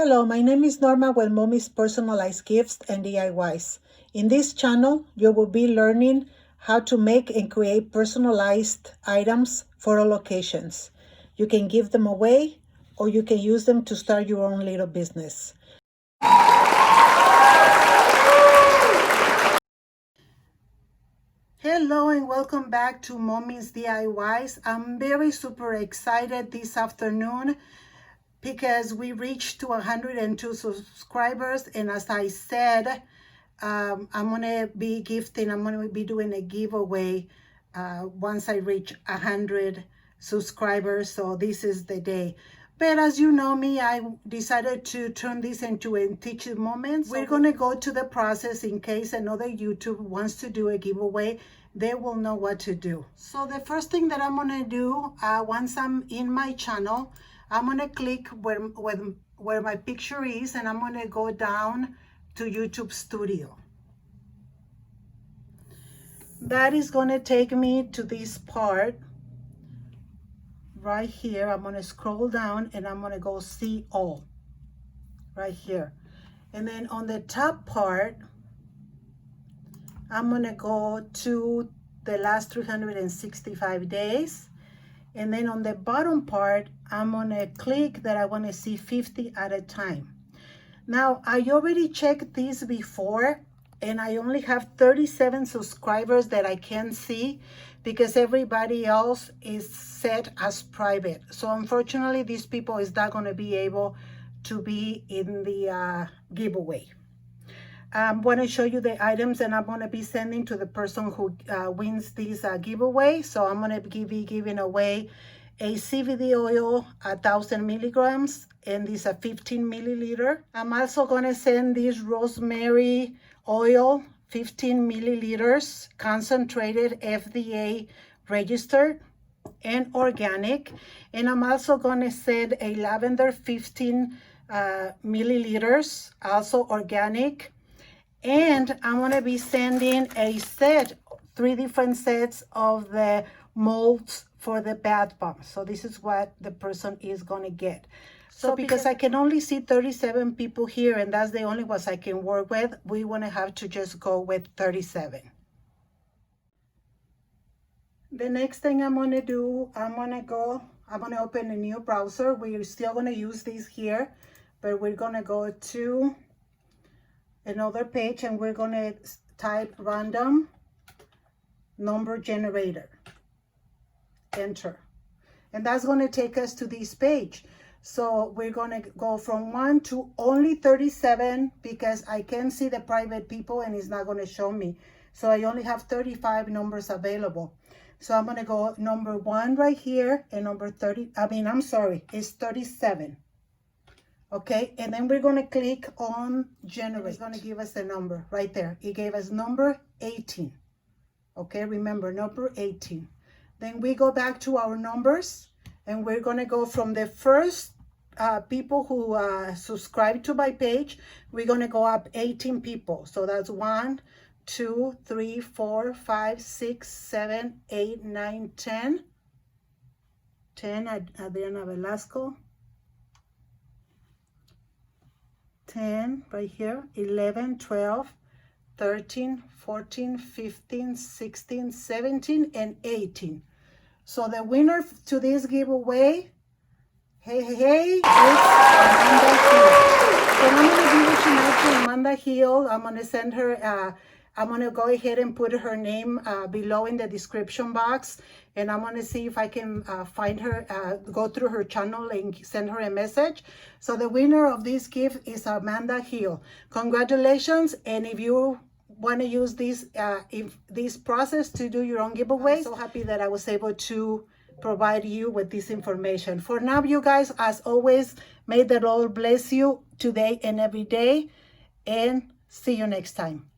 Hello, my name is Norma with Mommy's Personalized Gifts and DIYs. In this channel, you will be learning how to make and create personalized items for all occasions. You can give them away or you can use them to start your own little business. Hello and welcome back to Mommy's DIYs. I'm very super excited this afternoon because we reached to 102 subscribers, and as I said, I'm gonna be doing a giveaway once I reach 100 subscribers, so this is the day. But as you know me, I decided to turn this into a teaching moment. We're gonna go to the process in case another YouTube wants to do a giveaway. They will know what to do. So the first thing that I'm gonna do, once I'm in my channel, I'm gonna click where my picture is, and I'm gonna go down to YouTube Studio. That is gonna take me to this part right here. I'm gonna scroll down and I'm gonna go see all right here. And then on the top part, I'm gonna go to the last 365 days. And then on the bottom part, I'm gonna click that I wanna see 50 at a time. Now, I already checked this before, and I only have 37 subscribers that I can see because everybody else is set as private. So unfortunately, these people is not gonna be able to be in the giveaway. I'm going to show you the items and I'm going to be sending to the person who wins this giveaway. So I'm going to be giving away a CBD oil, 1,000 milligrams, and this a 15 milliliter. I'm also going to send this rosemary oil, 15 milliliters, concentrated, FDA registered and organic. And I'm also going to send a lavender, 15 milliliters, also organic. And I'm going to be sending a set, 3 different sets of the molds for the bath bombs. So this is what the person is going to get. So because I can only see 37 people here, and that's the only ones I can work with, we want to have to just go with 37. The next thing I'm going to do, I'm going to open a new browser. We're still going to use this here, but we're going to go to another page and we're going to type random number generator, enter, and that's going to take us to this page. So we're going to go from 1 to only 37 because I can see the private people and it's not going to show me, so I only have 35 numbers available. So I'm going to go number 1 right here, and number 30, it's 37. Okay, and then we're going to click on generate. It's going to give us a number right there. It gave us number 18. Okay, remember number 18. Then we go back to our numbers and we're going to go from the first people who subscribe to my page. We're going to go up 18 people. So that's 1, 2, 3, 4, 5, 6, 7, 8, 9, 10. 10, Adriana Velasco. 10 right here, 11, 12, 13, 14, 15, 16, 17, and 18. So the winner to this giveaway, it's Amanda Hill. So I'm going to give it tonight to Amanda Hill. I'm going to send her, I'm going to go ahead and put her name below in the description box. And I'm going to see if I can find her, go through her channel and send her a message. So the winner of this gift is Amanda Hill. Congratulations. And if you want to use this process to do your own giveaway, I'm so happy that I was able to provide you with this information. For now, you guys, as always, may the Lord bless you today and every day. And see you next time.